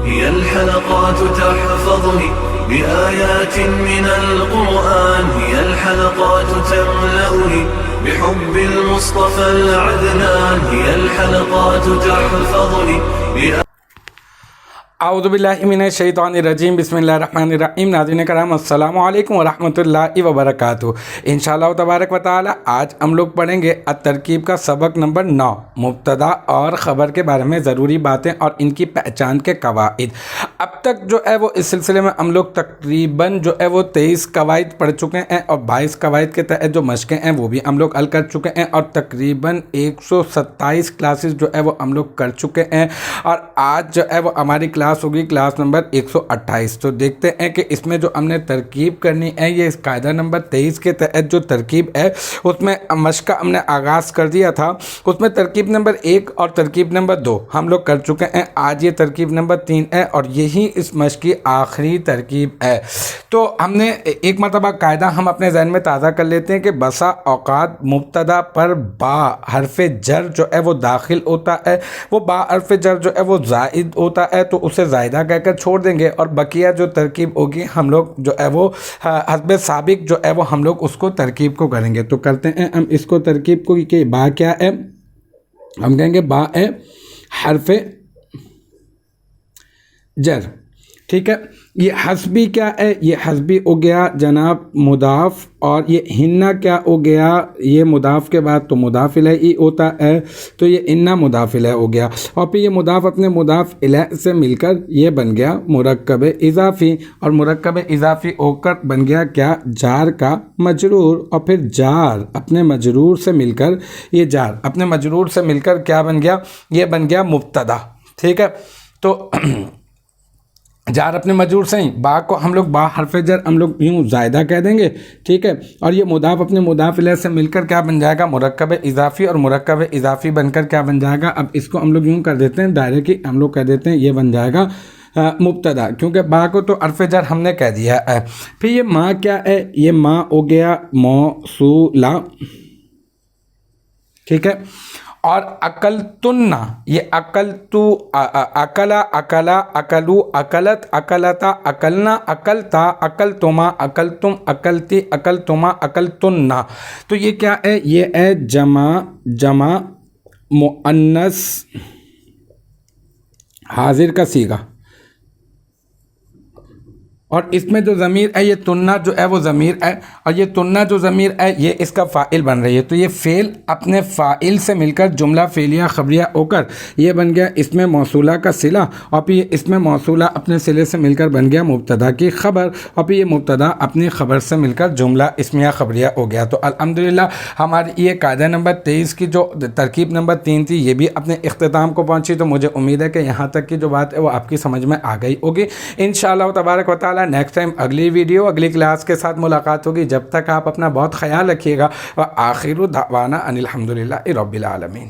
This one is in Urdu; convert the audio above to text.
هي الحلقات تحفظني بآيات من القرآن، هي الحلقات تملأني بحب المصطفى العدنان، هي الحلقات تحفظني اعوذ باللہ من الشیطان الرجیم، بسم اللہ الرحمن الرحیم۔ ناظرین کرام السلام علیکم ورحمۃ اللہ وبرکاتہ۔ انشاءاللہ تبارک و تعالی آج ہم لوگ پڑھیں گے الترکیب کا سبق نمبر 9، مبتدا اور خبر کے بارے میں ضروری باتیں اور ان کی پہچان کے قواعد۔ اب تک جو ہے وہ اس سلسلے میں ہم لوگ تقریباً جو ہے وہ 23 قواعد پڑھ چکے ہیں اور 22 قواعد کے تحت جو مشقیں ہیں وہ بھی ہم لوگ حل کر چکے ہیں، اور تقریباً 127 کلاسز جو ہے وہ ہم لوگ کر چکے ہیں، اور آج جو ہے وہ ہماری کلاس ہوگی کلاس نمبر 128۔ تو دیکھتے ہیں کہ اس میں جو ہم نے ترکیب کرنی ہے، یہ اس قاعدہ نمبر 23 کے تحت جو ترکیب ہے اس میں مشق کا ہم نے آغاز کر دیا تھا۔ اس میں ترکیب نمبر 1 اور ترکیب نمبر 2 ہم لوگ کر چکے ہیں، آج یہ ترکیب نمبر 3 ہے اور یہی اس مشق کی آخری ترکیب ہے۔ تو ہم نے ایک مرتبہ قاعدہ ہم اپنے ذہن میں تازہ کر لیتے ہیں کہ بسا اوقات مبتدا پر با حرف جر جو ہے وہ داخل ہوتا ہے، وہ با حرف جر جو ہے وہ زائد ہوتا ہے تو اسے زائدہ کہہ کر چھوڑ دیں گے، اور بقیہ جو ترکیب ہوگی ہم لوگ جو ہے وہ حسب سابق جو ہے وہ ہم لوگ اس کو ترکیب کو کریں گے۔ تو کرتے ہیں ہم اس کو ترکیب کو کہ با کیا ہے، ہم کہیں گے با ہے حرف جر، ٹھیک ہے۔ یہ حسبی کیا ہے، یہ حسبی ہو گیا جناب مضاف، اور یہ ہنہ کیا ہو گیا، یہ مضاف کے بعد تو مضاف الیہ ہوتا ہے تو یہ انہ مضاف الیہ ہو گیا، اور پھر یہ مضاف اپنے مضاف الیہ سے مل کر یہ بن گیا مرکب اضافی، اور مرکب اضافی ہو کر بن گیا کیا، جار کا مجرور، اور پھر جار اپنے مجرور سے مل کر یہ جار اپنے مجرور سے مل کر کیا بن گیا، یہ بن گیا مبتدا، ٹھیک ہے۔ تو جار اپنے مجرور سے ہی با کو ہم لوگ با حرف جر ہم لوگ یوں زائدہ کہہ دیں گے، ٹھیک ہے، اور یہ مضاف اپنے مضاف الیہ سے مل کر کیا بن جائے گا، مرکب اضافی، اور مرکب اضافی بن کر کیا بن جائے گا، اب اس کو ہم لوگ یوں کر دیتے ہیں دائرے کی، ہم لوگ کہہ دیتے ہیں یہ بن جائے گا مبتدا، کیونکہ با کو تو حرف جر ہم نے کہہ دیا ہے۔ پھر یہ ما کیا ہے، یہ ما ہو گیا موصولہ، ٹھیک ہے، اور اکلتن، یہ اکلتو، اکلا، اکلا، اکلو، اکلت، اکلتا، اکلنا، اکلتا، اکلتما، اکلتم، اکلتی، اکلتما، اکلتن، تو یہ کیا ہے، یہ ہے جمع مؤنث حاضر کا صیغہ، اور اس میں جو ضمیر ہے یہ تنہ جو ہے وہ ضمیر ہے، اور یہ تنہ جو ضمیر ہے یہ اس کا فاعل بن رہی ہے، تو یہ فعل اپنے فاعل سے مل کر جملہ فعلیہ خبریہ ہو کر یہ بن گیا اس میں موصولہ کا صلہ، اور پھر اس میں موصولہ اپنے صلے سے مل کر بن گیا مبتدا کی خبر، اور پھر یہ مبتدا اپنی خبر سے مل کر جملہ اسمیہ خبریہ ہو گیا۔ تو الحمدللہ ہماری یہ قاعدہ نمبر 23 کی جو ترکیب نمبر 3 تھی یہ بھی اپنے اختتام کو پہنچی، تو مجھے امید ہے کہ یہاں تک کی جو بات ہے وہ آپ کی سمجھ میں آ گئی ہوگی۔ انشاءاللہ تبارک و تعالی نیکسٹ ٹائم اگلی ویڈیو اگلی کلاس کے ساتھ ملاقات ہوگی۔ جب تک آپ اپنا بہت خیال رکھیے گا، وآخر دعوانا ان الحمدللہ رب العالمین۔